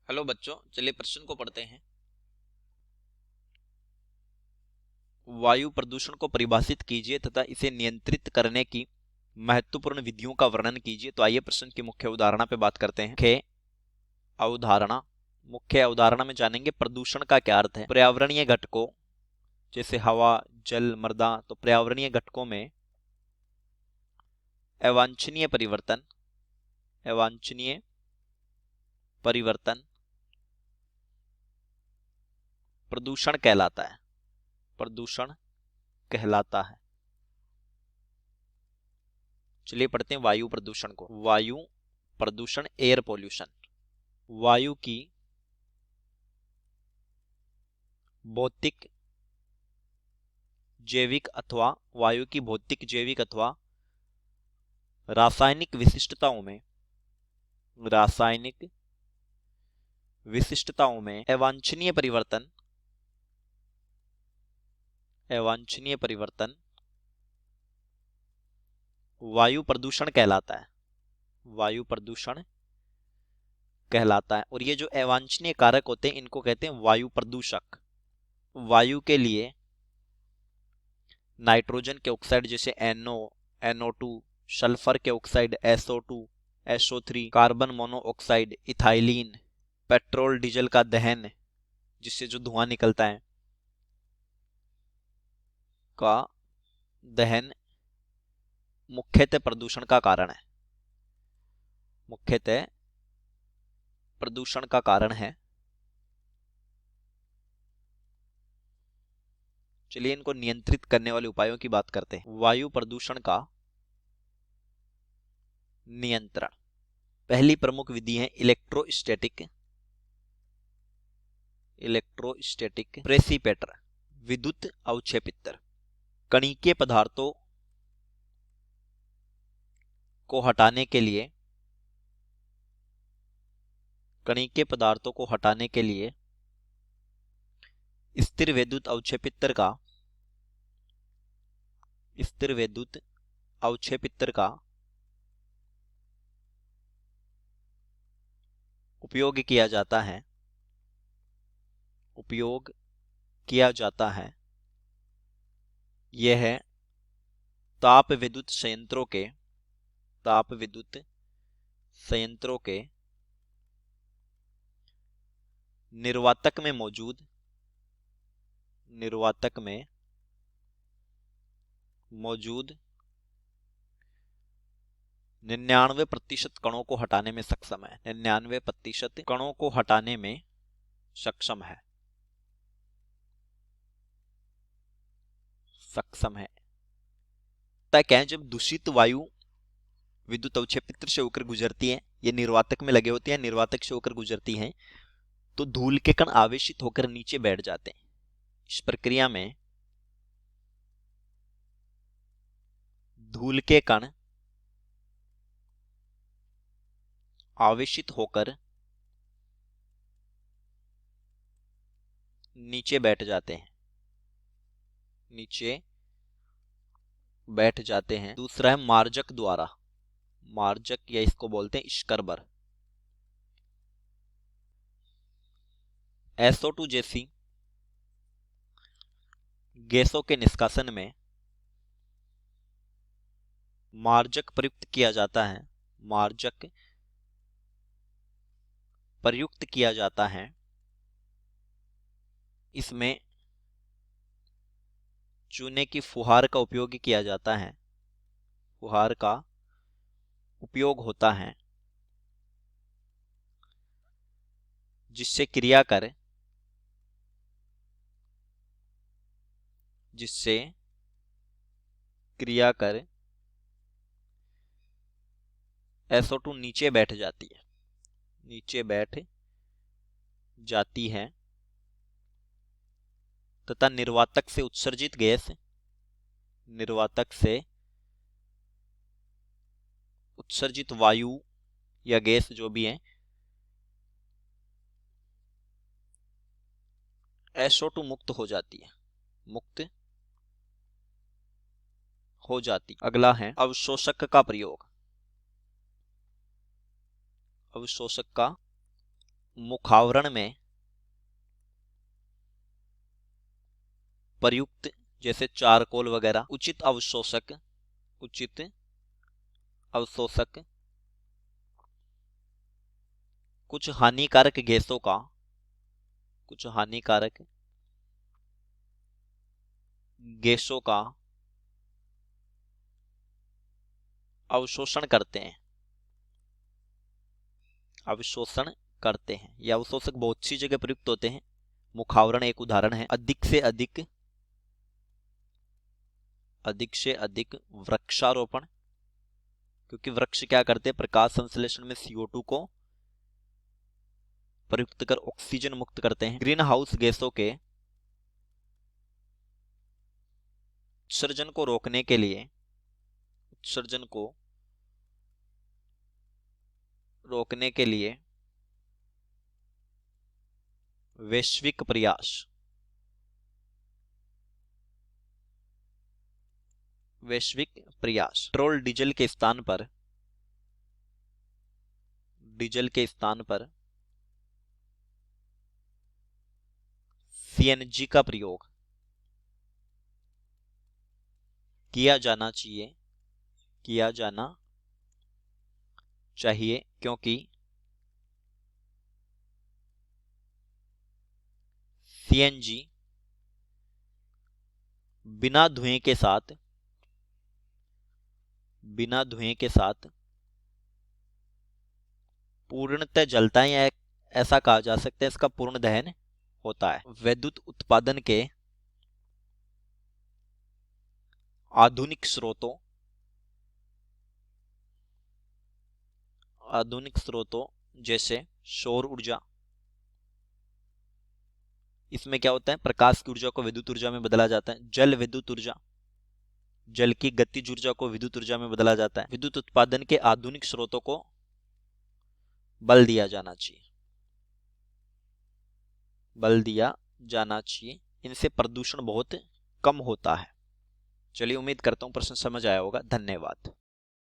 Hello बच्चों, चलिए प्रश्न को पढ़ते हैं। वायु प्रदूषण को परिभाषित कीजिए तथा इसे नियंत्रित करने की महत्वपूर्ण विधियों का वर्णन कीजिए। तो आइए प्रश्न की मुख्य अवधारणा पे बात करते हैं। मुख्य अवधारणा में जानेंगे प्रदूषण का क्या अर्थ है। पर्यावरणीय घटकों जैसे हवा, जल, मृदा, तो पर्यावरणीय घटकों में अवांछनीय परिवर्तन प्रदूषण कहलाता है। चलिए पढ़ते हैं वायु प्रदूषण को। वायु प्रदूषण, एयर पोल्यूशन, वायु की भौतिक, जैविक अथवा रासायनिक विशिष्टताओं में अवांछनीय परिवर्तन वायु प्रदूषण कहलाता है। और ये जो अवांछनीय कारक होते हैं इनको कहते हैं वायु प्रदूषक। वायु के लिए नाइट्रोजन के ऑक्साइड जैसे NO2, सल्फर के oxide SO2, SO3, carbon monoxide, ethylene, petrol diesel का दहन जिससे जो धुआं निकलता है का दहन मुख्यतः प्रदूषण का कारण है। चलिए इनको नियंत्रित करने वाले उपायों की बात करते हैं। वायु प्रदूषण का नियंत्रण, पहली प्रमुख विधि है इलेक्ट्रोस्टैटिक प्रेसिपेटर, विद्युत अवक्षेपित्र। कणिकीय पदार्थों को हटाने के लिए स्थिर विद्युत अवक्षेपित्र का उपयोग किया जाता है। यह ताप विद्युत संयंत्रों के निर्वातक में मौजूद 99% कणों को हटाने में सक्षम है। 99% कणों को हटाने में सक्षम है। क्या है, जब दूषित वायु विद्युत अवक्षेपित्र से होकर गुजरती है, ये निर्वातक में लगे होते हैं, निर्वातक से होकर गुजरती हैं, तो धूल के कण आवेशित होकर नीचे बैठ जाते हैं। इस प्रक्रिया में धूल के कण आवेशित होकर नीचे बैठ जाते हैं। दूसरा है मार्जक या इसको बोलते हैं स्क्रबर। SO2 जैसी गैसों के निष्कासन में मार्जक प्रयुक्त किया जाता है। इसमें चूने की फुहार का उपयोग होता है, जिससे क्रिया कर SO2 नीचे बैठ जाती है तथा निर्वातक से उत्सर्जित वायु या गैस जो भी है SO2 मुक्त हो जाती। अगला है अवशोषक का मुखावरण में प्रयुक्त जैसे चारकोल वगैरह उचित अवशोषक कुछ हानिकारक गैसों का अवशोषण करते हैं। ये अवशोषक बहुत सी जगह प्रयुक्त होते हैं। मुखावरण एक उदाहरण है। अधिक से अधिक वृक्षारोपण, क्योंकि वृक्ष क्या करते हैं, प्रकाश संश्लेषण में CO2 को प्रयुक्त कर ऑक्सीजन मुक्त करते हैं। ग्रीन हाउस गैसों के उत्सर्जन को रोकने के लिए वैश्विक प्रयास पेट्रोल डीजल के स्थान पर CNG का प्रयोग किया जाना चाहिए, क्योंकि CNG बिना धुएं के साथ पूर्णतः जलता है, या ऐसा कहा जा सकता है इसका पूर्ण दहन होता है। विद्युत उत्पादन के आधुनिक स्रोतों जैसे सौर ऊर्जा, इसमें क्या होता है, प्रकाश की ऊर्जा को विद्युत ऊर्जा में बदला जाता है। जल विद्युत ऊर्जा, जल की गतिज ऊर्जा को विद्युत ऊर्जा में बदला जाता है। विद्युत उत्पादन के आधुनिक स्रोतों को बल दिया जाना चाहिए। इनसे प्रदूषण बहुत कम होता है। चलिए, उम्मीद करता हूं प्रश्न समझ आया होगा। धन्यवाद।